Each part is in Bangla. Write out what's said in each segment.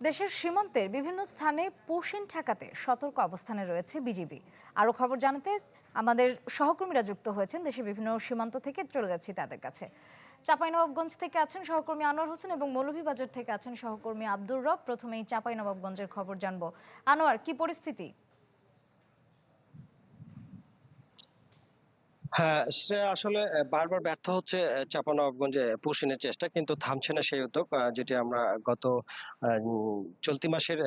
দেশের সীমান্তের বিভিন্ন স্থানে পুশিন ঠেকাতে সতর্ক অবস্থানে রয়েছে বিজিবি। আরও খবর জানাতে আমাদের সহকর্মীরা যুক্ত হয়েছেন দেশের বিভিন্ন সীমান্ত থেকে, চলে যাচ্ছি তাদের কাছে। চাঁপাইনবাবগঞ্জ থেকে আছেন সহকর্মী আনোয়ার হোসেন এবং মৌলভীবাজার থেকে আছেন সহকর্মী আব্দুর রব। প্রথমেই চাঁপাইনবাবগঞ্জের খবর জানবো। আনোয়ার, কি পরিস্থিতি? হ্যাঁ, সে আসলে বারবার ব্যর্থ হচ্ছে চাঁপানবাবগঞ্জে পুশিনের চেষ্টা, কিন্তু থামছে না সেই উদ্যোগ। যেটি আমরা গত চলতি মাসের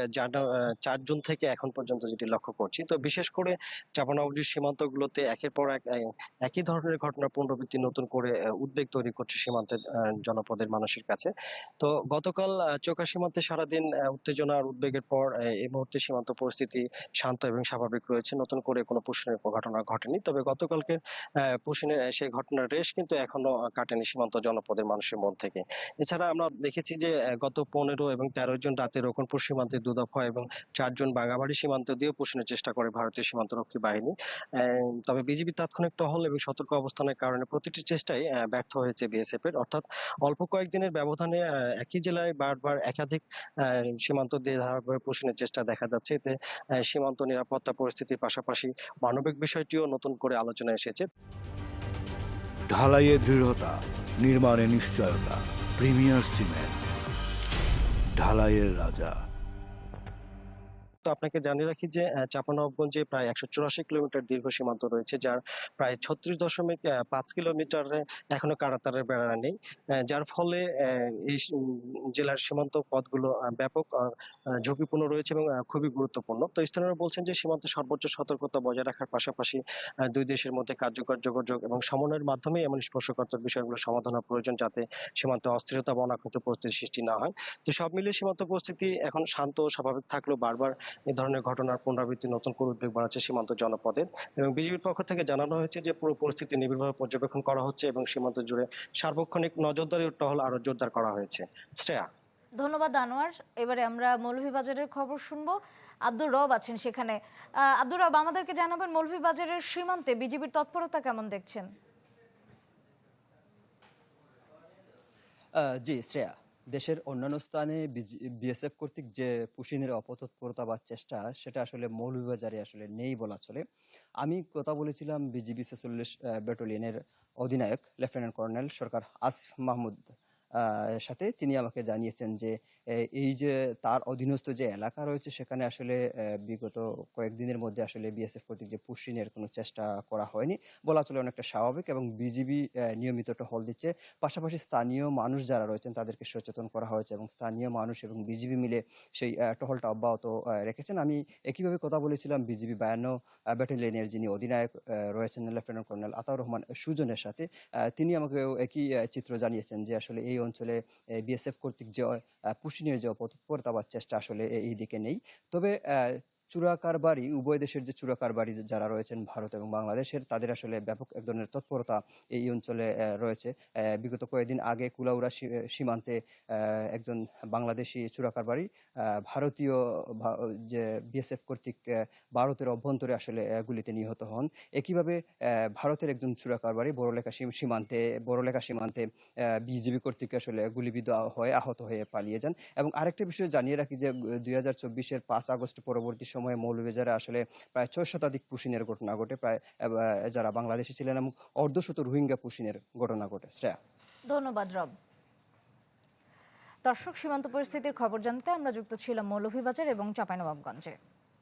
4 জুন থেকে এখন পর্যন্ত যেটি লক্ষ্য করছি। তো বিশেষ করে চাঁপানবাবগঞ্জের সীমান্তগুলোতে একের পর এক একই ধরনের ঘটনার পুনরাবৃত্তি নতুন করে উদ্বেগ তৈরি করছে সীমান্তের জনপদের মানুষের কাছে। তো গতকাল চোকা সীমান্তে সারাদিন উত্তেজনা আর উদ্বেগের পর এই মুহূর্তে সীমান্ত পরিস্থিতি শান্ত এবং স্বাভাবিক রয়েছে। নতুন করে কোনো পুশিনের ঘটনা ঘটেনি। তবে গতকালকে পুশিনের সেই ঘটনার রেশ কিন্তু এখনো কাটেনি সীমান্ত জনপদের মানুষের মন থেকে। এছাড়া আমরা দেখেছি যে গত 15 এবং 13 জন রাতে রক্ষণপুর সীমান্তে দুদফা এবং 4 জন বাঘাবাড়ি সীমান্ত দিয়েও পুশিনের চেষ্টা করে ভারতীয় সীমান্তরক্ষী বাহিনী। তবে বিজিবি তাৎক্ষণিক টহল এবং সতর্ক অবস্থানের কারণে প্রতিটি চেষ্টাই ব্যর্থ হয়েছে বিএসএফ এর। অর্থাৎ অল্প কয়েকদিনের ব্যবধানে একই জেলায় বারবার একাধিক সীমান্ত দিয়ে ধারাবাহিক পুশিনের চেষ্টা দেখা যাচ্ছে। এতে সীমান্ত নিরাপত্তা পরিস্থিতির পাশাপাশি মানবিক বিষয়টিও নতুন করে আলোচনায় এসেছে। ঢালাইয়ে দৃঢ়তা, নির্মাণে নিশ্চয়তা। প্রিমিয়ার সিমেন্ট, ঢালাইয়ের রাজা। তো আপনাকে জানিয়ে রাখি যে চাঁপানবাবগঞ্জে প্রায় 184 কিলোমিটার দীর্ঘ সীমান্ত রয়েছে, যার প্রায় 36.5 কিলোমিটারে এখনো কাঁটাতারের বেড়া নেই। যার ফলে এই জেলার সীমান্ত পথগুলো ব্যাপক ঝুঁকিপূর্ণ রয়েছে এবং খুবই গুরুত্বপূর্ণ। তো স্থানীয়রা বলছেন যে সীমান্তে সর্বোচ্চ সতর্কতা বজায় রাখার পাশাপাশি দুই দেশের মধ্যে কার্যকর যোগাযোগ এবং সমন্বয়ের মাধ্যমে এমন স্পর্শকাতর বিষয়গুলো সমাধানের প্রয়োজন, যাতে সীমান্তে অস্থিরতা বা অনাকাঙ্ক্ষিত পরিস্থিতির সৃষ্টি না হয়। তো সব মিলিয়ে সীমান্ত পরিস্থিতি এখন শান্ত ও স্বাভাবিক থাকলেও বারবার এ ধরনের ঘটনার পুনরাবৃত্তি নতুন করে উদ্বেগ বাড়াচ্ছে সীমান্ত জনপদে। এবং বিজিবির পক্ষ থেকে জানানো হয়েছে যে পুরো পরিস্থিতি নিবিড়ভাবে পর্যবেক্ষণ করা হচ্ছে এবং সীমান্ত জুড়ে সার্বক্ষণিক নজরদারি ও টহল আরো জোরদার করা হয়েছে। শ্রেয়া। ধন্যবাদ আনোয়ার। এবারে আমরা মৌলভীবাজারের খবর শুনবো। আব্দুর রব আছেন সেখানে। আব্দুর রব, আমাদেরকে জানাবেন মৌলভীবাজারের সীমান্তে বিজিবির তৎপরতা কেমন দেখছেন? জি শ্রেয়া, দেশের অন্যান্য স্থানে বিএসএফ কর্তৃক যে পুশিনের অপতৎপরতা বা চেষ্টা, সেটা আসলে মৌলভীবাজারে আসলে নেই বলা চলে। আমি কথা বলেছিলাম বিজিবি ৪৬ ব্যাটালিয়নের অধিনায়ক লেফটেন্যান্ট কর্নেল সরকার আসিফ মাহমুদ সাথে। তিনি আমাকে জানিয়েছেন যে এই যে তার অধীনস্থ যে এলাকা রয়েছে, সেখানে আসলে বিগত কয়েকদিনের মধ্যে আসলে বিএসএফ কর্তৃক যে পুশিনের কোনো চেষ্টা করা হয়নি বলা চলে, অনেকটা স্বাভাবিক। এবং বিজিবি নিয়মিত টহল দিচ্ছে। পাশাপাশি স্থানীয় মানুষ যারা রয়েছেন তাদেরকে সচেতন করা হয়েছে এবং স্থানীয় মানুষ এবং বিজিবি মিলে সেই টহলটা অব্যাহত রেখেছেন। আমি একইভাবে কথা বলেছিলাম বিজিবি 52 ব্যাটালিয়নের যিনি অধিনায়ক রয়েছেন লেফটেন্যান্ট কর্নেল আতাউর রহমান সুজনের সাথে। তিনি আমাকে একই চিত্র জানিয়েছেন যে আসলে এই অঞ্চলে বিএসএফ কর্তৃক যে পুশিনের যে অপতৎপরতা বা চেষ্টা আসলে এই দিকে নেই। তবে চোরাকারবারি, উভয় দেশের যে চোরাকারবারি যারা রয়েছেন ভারত এবং বাংলাদেশের, তাদের আসলে ব্যাপক এক ধরনের তৎপরতা এই অঞ্চলে রয়েছে। বিগত কয়েকদিন আগে কুলাউড়া সীমান্তে একজন বাংলাদেশি চোরাকারবারি ভারতীয় যে বিএসএফ কর্তৃক ভারতের অভ্যন্তরে আসলে গুলিতে নিহত হন। একইভাবে ভারতের একজন চোরাকারবারি বড়লেখা সীমান্তে বিজিবি কর্তৃক আসলে গুলিবিদ্ধ হয়ে আহত হয়ে পালিয়ে যান। এবং আরেকটা বিষয় জানিয়ে রাখি যে 2024-এর 5 আগস্ট পরবর্তী সময়ে মৌলভীবাজারে আসলে প্রায় 6 শতাধিক পুশিনের ঘটনা ঘটে, প্রায় যারা বাংলাদেশি ছিলেন, এবং অর্ধশত রোহিঙ্গা পুশিনের ঘটনা ঘটে। শ্রেয়া। ধন্যবাদ রব। দর্শক, সীমান্ত পরিস্থিতির খবর জানতে আমরা যুক্ত ছিলাম মৌলভীবাজার এবং চাঁপাইনবাবগঞ্জে।